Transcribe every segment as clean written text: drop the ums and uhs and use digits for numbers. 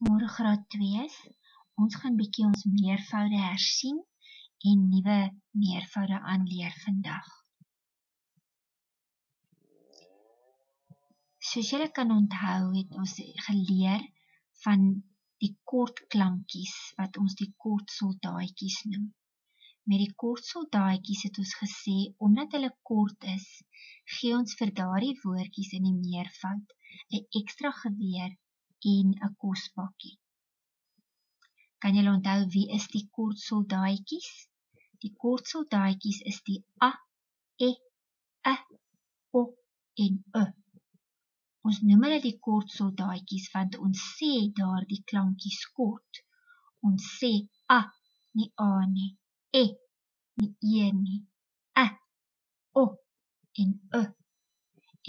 Môre graad 2's, ons gaan bietjie ons meervoude hersien en nuwe meervoude aanleer vandag. Soos julle kan onthou, het ons geleer van die kort klankies, wat ons die kort soldaatjies noem. Met die kort soldaatjies het ons gesê, omdat hulle kort is, gee ons vir daardie woordjies in die meervoud 'n ekstra geweer en 'n kospakkie. Kan julle onthou wie is die kort soldaatjies? Die kort soldaatjies is die a, e, o en u. Ons noem hulle die kort soldaatjies want ons sê daar die klankies kort. Ons sê a, nie a nie, e, nie e nie, o en u.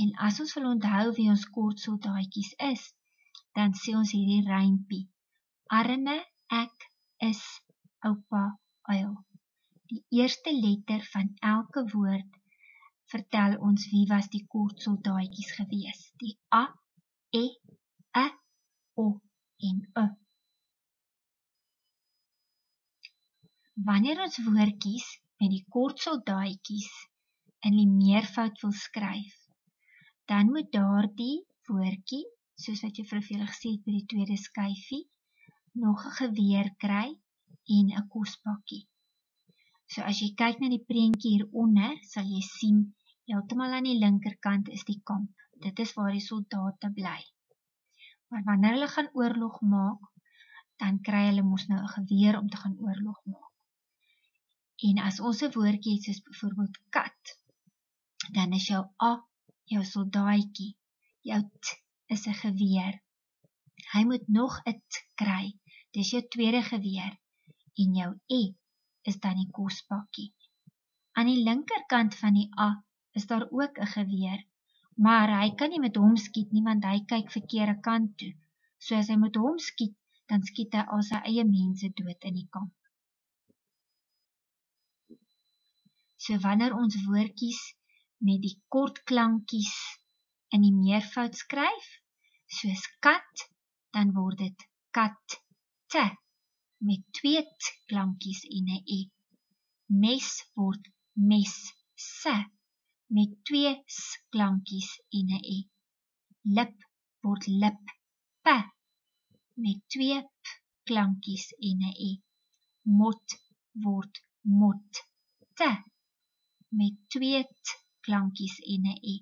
En as ons wil onthou wie ons kort soldaatjies is, dan sê ons hierdie rympie. Arme, ek is oupa uil. Die eerste letter van elke woord vertel ons wie was die kort soldaatjies gewees. Die a, e, o en u. Wanneer ons woordjies met die kort soldaatjies in die meervoud wil skryf, dan moet daardie woordjie, soos wat juffrou vir julle gesê het by die tweede skyfie, nog 'n geweer kry en 'n kospakkie. So as jy kyk na die prentjie hieronder, sal jy sien, heeltemal aan die linkerkant is die kamp. Dit is waar die soldate bly. Maar wanneer hulle gaan oorlog maak, dan kry hulle mos nou 'n geweer om te gaan oorlog maak. En as ons 'n woordjie het, soos byvoorbeeld kat, dan is jou a, jou soldaatjie, jou t is 'n geweer. Hy moet nog 'n t kry, dis jou tweede geweer, en jou e is dan die kospakkie. Aan die linkerkant van die a is daar ook 'n geweer, maar hy kan nie met hom skiet nie, want hy kyk verkeerde kant toe. So as hy met hom skiet, dan skiet hy al sy eie mense dood in die kamp. So wanneer ons woordjies met die kort klankies in die meervoud skryf, soos kat, dan word dit katte, met 2 t klankies en 'n e. Mes word messe, met 2 s klankies en 'n e. Lip word lippe, met 2 p klankies en 'n e. Mot word motte, met 2 t klankies en 'n e.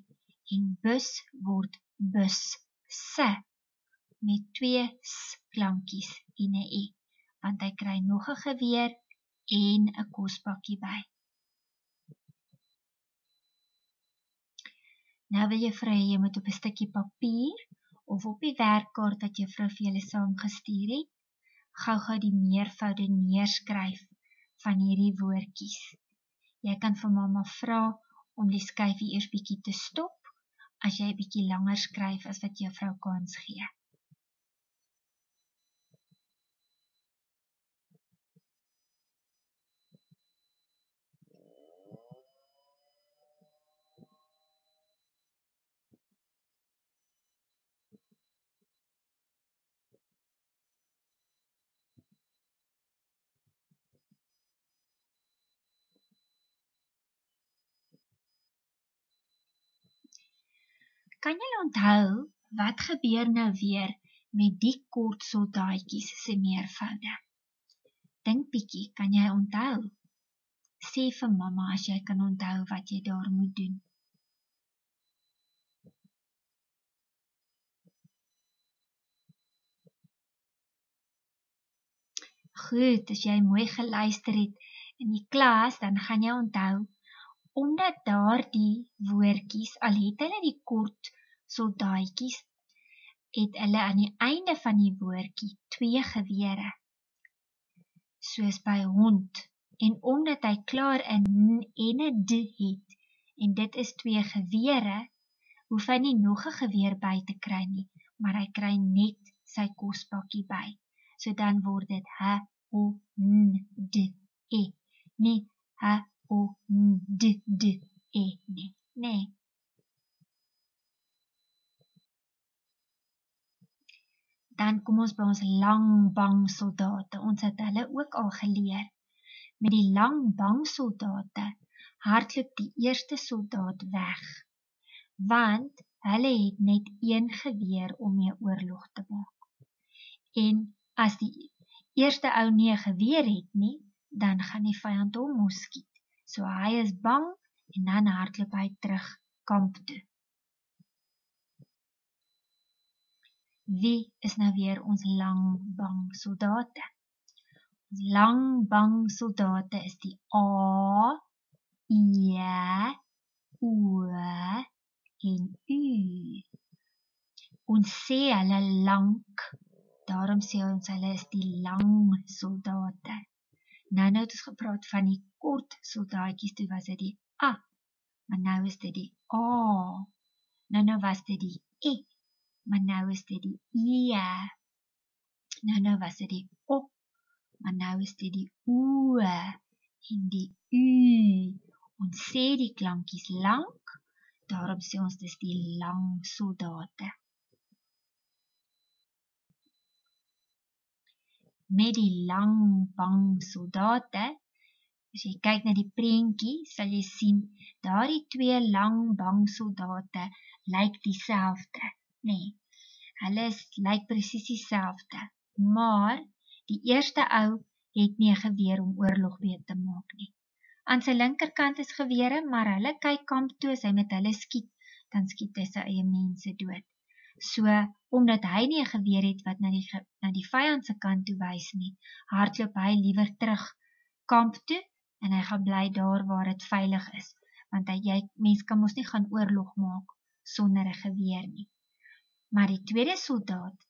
En bus word busse, met 2 s klankies en 'n e. Want hy kry nog 'n geweer en 'n kospakkie by. Nou wil juffrou hê jy moet op 'n stukkie papier of op die werkkaart wat juffrou vir julle saamgestuur het, gou-gou die meervoude neerskryf van hierdie woordjies. Jy kan vir mamma vra om die skyfie eers bietjie te stop as jy bietjie langer skryf as wat juffrou kans gee. Kan jy onthou, wat gebeur nou weer met die kort soldaatjies se meervoude? Dink bietjie, kan jy onthou? Sê vir mamma as jy kan onthou wat jy daar moet doen. Goed, as jy mooi geluister het in die klas, dan gaan jy onthou, omdat daardie woordjies, al het hulle die kort soldaatjies, het hulle aan die einde van die woordjie 2 gewere, soos by hond, en omdat hy klaar 'n n en 'n d het, en dit is 2 gewere, hoef hy nie nog 'n geweer by te kry nie, maar hy kry net sy kospakkie by. So dan word dit h, o, n, d, e, nie h, o, n, d, e, nie, Dan kom ons by ons lang bang soldate. Ons het hulle ook al geleer. Met die lang bang soldate hardloop die eerste soldaat weg, want hulle het net een geweer om mee oorlog te maak. En as die eerste ou nie 'n geweer het nie, dan gaan die vyand hom mos skiet. So hy is bang en dan hardloop hy terug kamp toe. Wie is nou weer ons lang bang soldate? Ons lang bang soldate is die A, E, O en U. Ons sê hulle lank, daarom sê ons hulle is die lang soldate. Nou het ons gepraat van die kort soldaatjies, toe was dit die A, maar nou is dit die A. Nou was dit die E, maar nou is dit die E. Nou was dit die O, maar nou is dit die O en die U. Ons sê die klankies lank, daarom sê ons dis die lang soldate. Met die lang bang soldate, as jy kyk na die prentjie, sal jy sien, daardie twee lang bang soldate lyk dieselfde, nee. Hulle lyk presies dieselfde, maar die eerste ou het nie 'n geweer om oorlog mee te maak nie. Aan sy linkerkant is gewere, maar hulle kyk kamp toe, as hy met hulle skiet, dan skiet hy sy eie mense dood. So, omdat hy nie 'n geweer het wat na die vyand se kant toe wys nie, hardloop hy liewer terug kamp toe, en hy gaan bly daar waar dit veilig is, want mens kan mos nie gaan oorlog maak sonder 'n geweer nie. Maar die tweede soldaat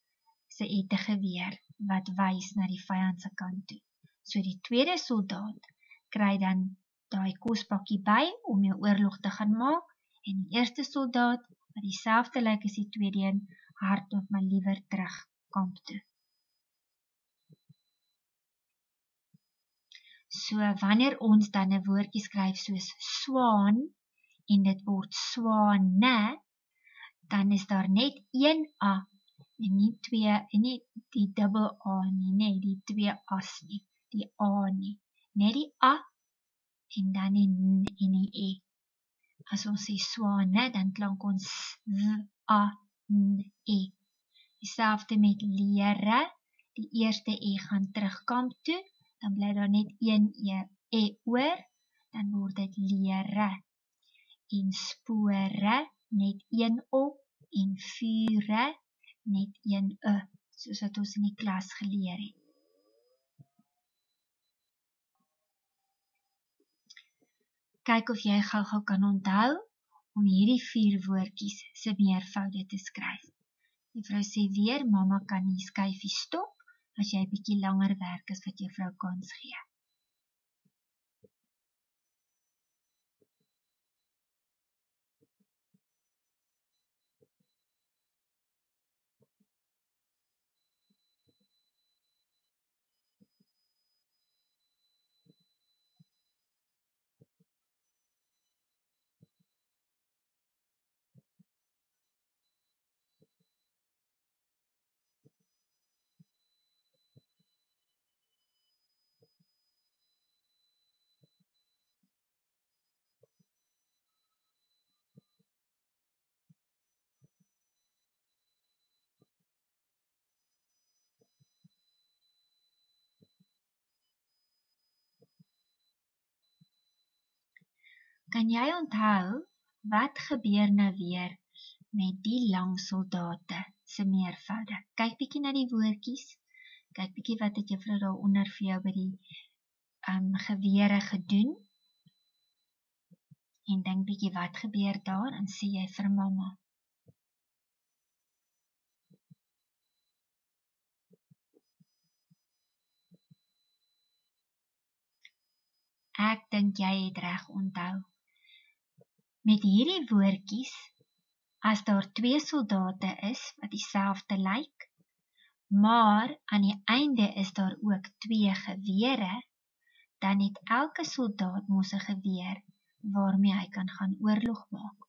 se het 'n geweer wat wys na die vyand se kant toe. So die tweede soldaat kry dan daai kospakkie by om mee oorlog te gaan maak, en die eerste soldaat, wat dieselfde lyk as die tweede een, hardloop maar liewer terug kamp toe. So wanneer ons dan 'n woordjie skryf soos swaan, en dit word swane, dan is daar net een A, en nie twee, en nie die dubbel A nie, nee, die twee A's nie, die A nie, net die A, en dan die N en die E. As ons sê swane, dan klank ons S-A-N-E. Dieselfde met lere, die eerste E gaan terug kamp toe, dan bly daar net een E oor, dan word dit lere. En spore, net een op, en vure, net een soos wat ons in die klas geleer het. Kyk of jy gou kan onthou om hierdie 4 woordjies se meervoude te skryf. Juffrou sê weer, mamma kan die skyfie stop as jy bietjie langer werk as wat juffrou kans gee. Kan jy onthou, wat gebeur nou weer met die lang soldate se meervoude? Kyk bietjie na die woordjies, kyk bietjie wat het juffrou daaronder vir jou by die gewere gedoen, en dink bietjie wat gebeur daar, en sê jy vir mamma. Ek dink jy het reg onthou. Met hierdie woordjies, as daar 2 soldate is wat dieselfde lyk, maar aan die einde is daar ook 2 gewere, dan het elke soldaat mos 'n geweer waarmee hy kan gaan oorlog maak.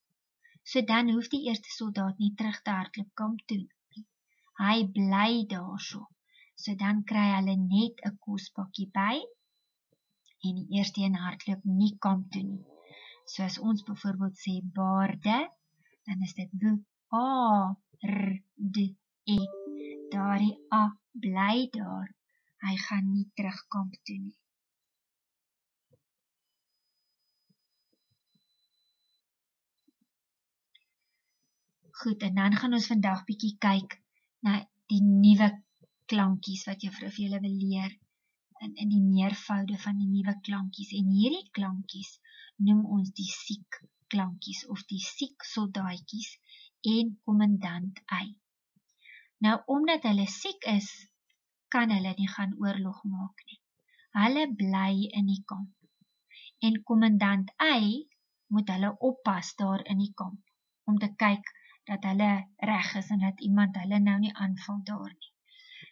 So dan hoef die eerste soldaat nie terug te hardloop kamp toe nie. Hy bly daarso. So dan kry hulle net 'n kospakkie by en die eerste een hardloop nie kamp toe nie. So as ons byvoorbeeld sê baarde, dan is dit B-A-R-D-E. Daardie A bly daar. Hy gaan nie terug kamp toe nie. Goed, en dan gaan ons vandag bietjie kyk na die nuwe klankies wat juffrou vir julle wil leer in die meervoude van die nuwe klankies. En hierdie klankies noem ons die siek klankies of die siek soldaatjies en kommandant Y. Nou, omdat hulle siek is, kan hulle nie gaan oorlog maak nie. Hulle bly in die kamp. En kommandant Y moet hulle oppas daar in die kamp, om te kyk dat hulle reg is en dat iemand hulle nou nie aanval daar nie.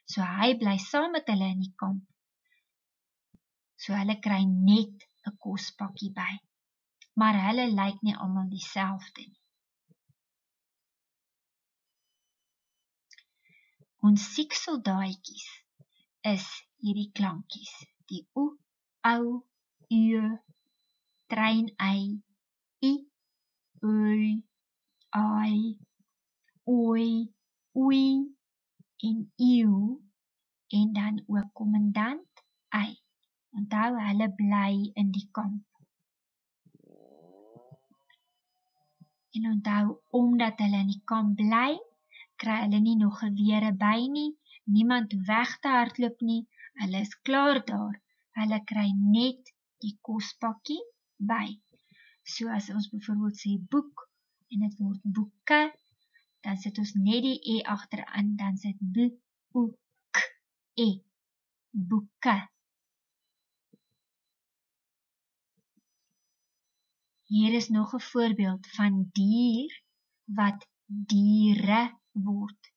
So hy bly saam met hulle in die kamp. So hulle kry net 'n kospakkie by. Maar hulle lyk nie almal dieselfde nie. Ons siek soldaatjies is hierdie klankies. Die O, ou, U, trein I, oei, ai, oei, oei en eeu en dan ook kommandant Y. Onthou, hulle bly in die kamp. En onthou, omdat hulle in die kamp bly, kry hulle nie nog gewere by nie, niemand hoef weg te hardloop nie, hulle is klaar daar, hulle kry net die kospakkie by. So as ons byvoorbeeld sê boek, en dit word boeke, dan sit ons net die E agteraan, dan sit B-O-K-E, boeke. Hier is nog 'n voorbeeld van dier wat diere word.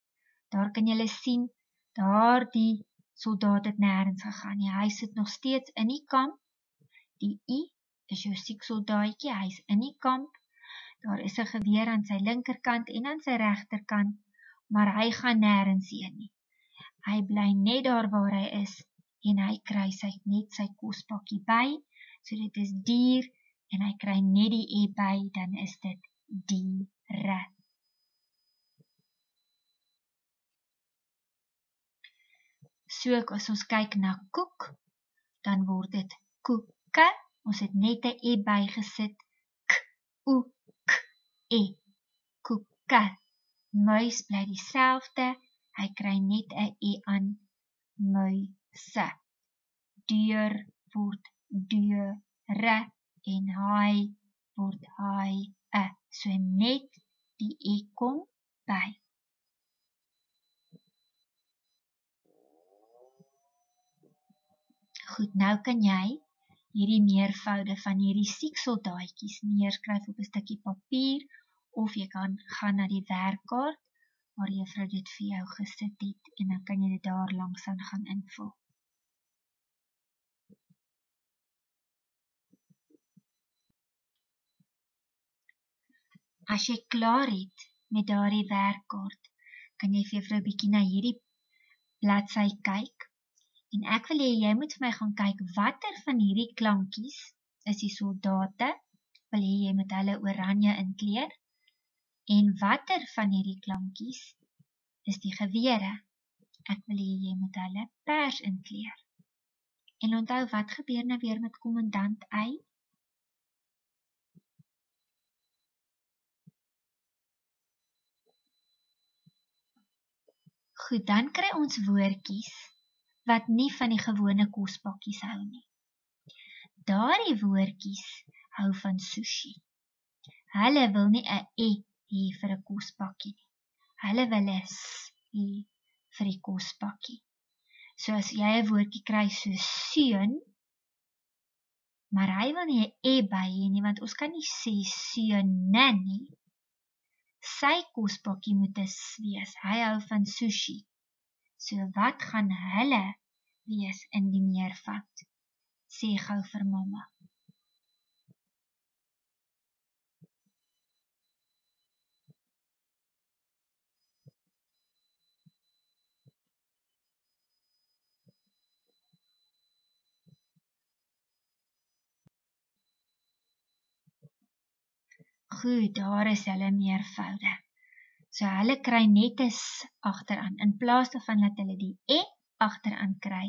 Daar kan julle sien, daar die soldaat het nêrens gegaan nie. Hy sit nog steeds in die kamp. Die I is jou siek soldaatjie, hy is in die kamp. Daar is 'n geweer aan sy linkerkant en aan sy regterkant, maar hy gaan nêrens heen nie. Hy bly net daar waar hy is en hy kry net sy kospakkie by. So dit is dier en hy kry net die E by, dan is dit diere. So as ons kyk na koek, dan word dit koeke. Ons het net 'n E bygesit. K-O-K-E. Koeke. Muis bly dieselfde. Hy kry net 'n E aan. Muise. Deur word deure en haai word haai. So net die E kom by. Goed, nou kan jy hierdie meervoude van hierdie siek soldaatjies neerskryf op 'n stukkie papier, of jy kan gaan na die werkkaart waar juffrou dit vir jou gesit het, en dan kan jy dit daar langs aan gaan invul. As jy klaar het met daardie werkkaart, kan jy vir juffrou 'n bietjie na hierdie bladsy kyk. En ek wil hê jy moet vir my gaan kyk watter van hierdie klankies is die soldate. Wil hê jy moet hulle oranje inkleur. En watter van hierdie klankies is die gewere. Ek wil hê jy moet hulle pers inkleur. En onthou, wat gebeur nou weer met kommandant Y? Goed, dan kry ons woordjies wat nie van die gewone kospakkies hou nie. Daardie woordjies hou van sushi. Hulle wil nie 'n E hê vir 'n kospakkie nie. Hulle wil 'n S hê vir die kospakkie. So as jy 'n woordjie kry so seun, maar hy wil nie 'n E by hê nie, want ons kan nie sê seune nie. Sy kospakkie moet 'n S wees. Hy hou van sushi. So wat gaan hulle wees in die meervoud? Sê gou vir mamma. Goed, daar is hulle meervoude. So hulle kry net 'n s agteraan. In plaas daarvan dat hulle die e agteraan kry,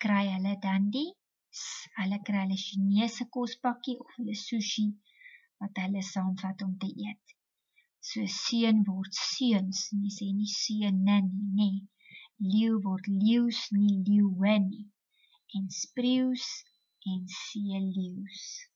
kry hulle dan die s. Hulle kry hulle Chinese kospakkie of hulle sushi wat hulle saamvat om te eet. So seun word seuns, nie sê nie seune nie. Leeu word leeu's, nie leeuwe nie. En spreeus en seeleeu's.